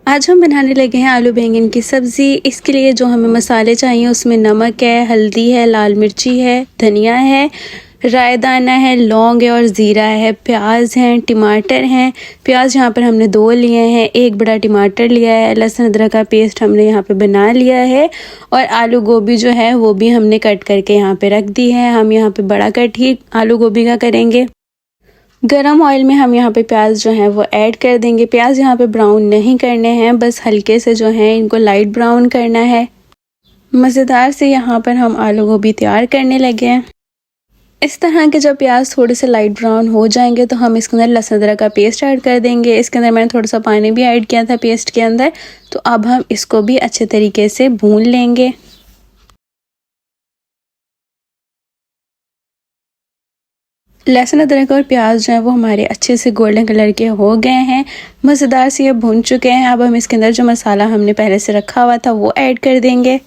आज हम बनाने लगे हैं आलू बैंगन की सब्ज़ी। इसके लिए जो हमें मसाले चाहिए उसमें नमक है, हल्दी है, लाल मिर्ची है, धनिया है, रायदाना है, लौंग है और ज़ीरा है, प्याज हैं, टमाटर हैं। प्याज यहाँ पर हमने 2 लिए हैं, एक बड़ा टमाटर लिया है, लहसुन अदरक का पेस्ट हमने यहाँ पे बना लिया है और आलू गोभी जो है वो भी हमने कट करके यहाँ पे रख दी है। हम यहाँ पे बड़ा कट ही आलू गोभी का करेंगे। गरम ऑयल में हम यहाँ पे प्याज जो है वो ऐड कर देंगे। प्याज यहाँ पे ब्राउन नहीं करने हैं, बस हल्के से जो है इनको लाइट ब्राउन करना है। मज़ेदार से यहाँ पर हम आलू गोभी तैयार करने लगे हैं। इस तरह के जब प्याज थोड़े से लाइट ब्राउन हो जाएंगे तो हम इसके अंदर लहसुन अदरक का पेस्ट ऐड कर देंगे। इसके अंदर मैंने थोड़ा सा पानी भी ऐड किया था पेस्ट के अंदर। तो अब हम इसको भी अच्छे तरीके से भून लेंगे। लहसुन अदरक और प्याज जो है वो हमारे अच्छे से गोल्डन कलर के हो गए हैं, मज़ेदार से ये भून चुके हैं। अब हम इसके अंदर जो मसाला हमने पहले से रखा हुआ था वो ऐड कर देंगे।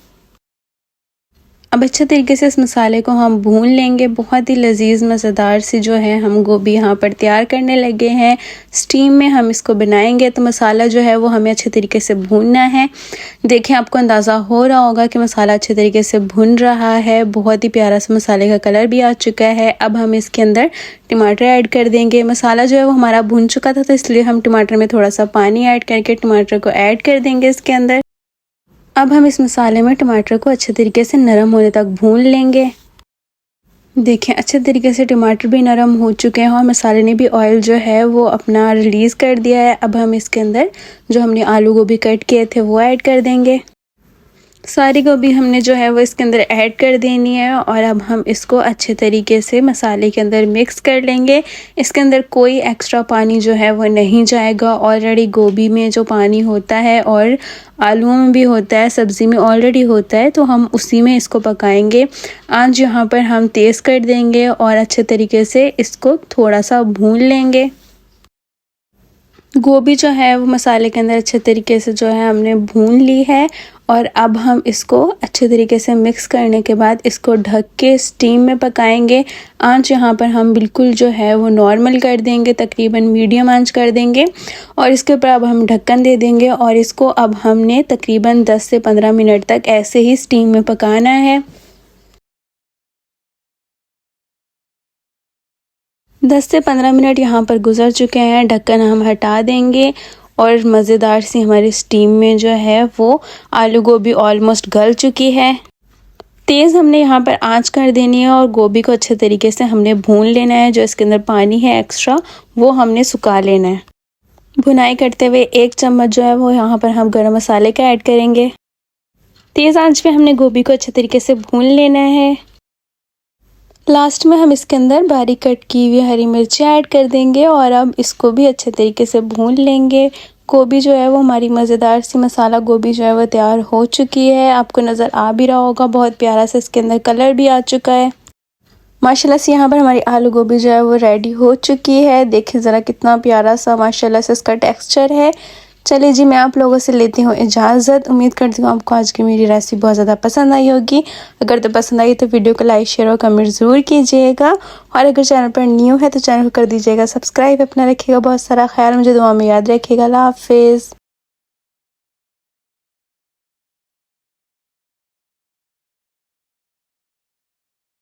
अब अच्छे तरीके से इस मसाले को हम भून लेंगे। बहुत ही लजीज मज़ेदार सी जो है हम गोभी यहाँ पर तैयार करने लगे हैं। स्टीम में हम इसको बनाएंगे तो मसाला जो है वो हमें अच्छे तरीके से भूनना है। देखें, आपको अंदाज़ा हो रहा होगा कि मसाला अच्छे तरीके से भुन रहा है। बहुत ही प्यारा सा मसाले का कलर भी आ चुका है। अब हम इसके अंदर टमाटर ऐड कर देंगे। मसाला जो है वो हमारा भुन चुका था तो इसलिए हम टमाटर में थोड़ा सा पानी ऐड करके टमाटर को ऐड कर देंगे इसके अंदर। अब हम इस मसाले में टमाटर को अच्छे तरीके से नरम होने तक भून लेंगे। देखें, अच्छे तरीके से टमाटर भी नरम हो चुके हैं और मसाले ने भी ऑयल जो है वो अपना रिलीज़ कर दिया है। अब हम इसके अंदर जो हमने आलू गोभी कट किए थे वो ऐड कर देंगे। सारी गोभी हमने जो है वो इसके अंदर ऐड कर देनी है और अब हम इसको अच्छे तरीके से मसाले के अंदर मिक्स कर लेंगे। इसके अंदर कोई एक्स्ट्रा पानी जो है वो नहीं जाएगा। ऑलरेडी गोभी में जो पानी होता है और आलूओं में भी होता है, सब्ज़ी में ऑलरेडी होता है, तो हम उसी में इसको पकाएंगे। आंच यहाँ पर हम तेज़ कर देंगे और अच्छे तरीके से इसको थोड़ा सा भून लेंगे। गोभी जो है वो मसाले के अंदर अच्छे तरीके से जो है हमने भून ली है और अब हम इसको अच्छे तरीके से मिक्स करने के बाद इसको ढक के स्टीम में पकाएंगे। आंच यहाँ पर हम बिल्कुल जो है वो नॉर्मल कर देंगे, तकरीबन मीडियम आंच कर देंगे और इसके ऊपर अब हम ढक्कन दे देंगे और इसको अब हमने तकरीबन 10 से 15 मिनट तक ऐसे ही स्टीम में पकाना है। 10 से 15 मिनट यहाँ पर गुजर चुके हैं। ढक्कन हम हटा देंगे और मज़ेदार सी हमारी स्टीम में जो है वो आलू गोभी ऑलमोस्ट गल चुकी है। तेज़ हमने यहाँ पर आंच कर देनी है और गोभी को अच्छे तरीके से हमने भून लेना है। जो इसके अंदर पानी है एक्स्ट्रा वो हमने सुखा लेना है। भुनाई करते हुए 1 चम्मच जो है वो यहाँ पर हम गरम मसाले का ऐड करेंगे। तेज़ आंच पे हमने गोभी को अच्छे तरीके से भून लेना है। लास्ट में हम इसके अंदर बारीक कट की हुई हरी मिर्ची ऐड कर देंगे और अब इसको भी अच्छे तरीके से भून लेंगे। गोभी जो है वो हमारी मज़ेदार सी मसाला गोभी जो है वो तैयार हो चुकी है। आपको नज़र आ भी रहा होगा, बहुत प्यारा सा इसके अंदर कलर भी आ चुका है। माशाल्लाह से यहाँ पर हमारी आलू गोभी जो है वो रेडी हो चुकी है। देखिए ज़रा कितना प्यारा सा माशाल्लाह से इसका टेक्स्चर है। चलिए जी, मैं आप लोगों से लेती हूँ इजाज़त। उम्मीद करती हूँ आपको आज की मेरी रेसिपी बहुत ज़्यादा पसंद आई होगी। अगर तो पसंद आई तो वीडियो को लाइक, शेयर और कमेंट ज़रूर कीजिएगा और अगर चैनल पर न्यू है तो चैनल को कर दीजिएगा सब्सक्राइब। अपना रखिएगा बहुत सारा ख्याल, मुझे दुआ में याद रखिएगा। अल्लाह हाफिज़।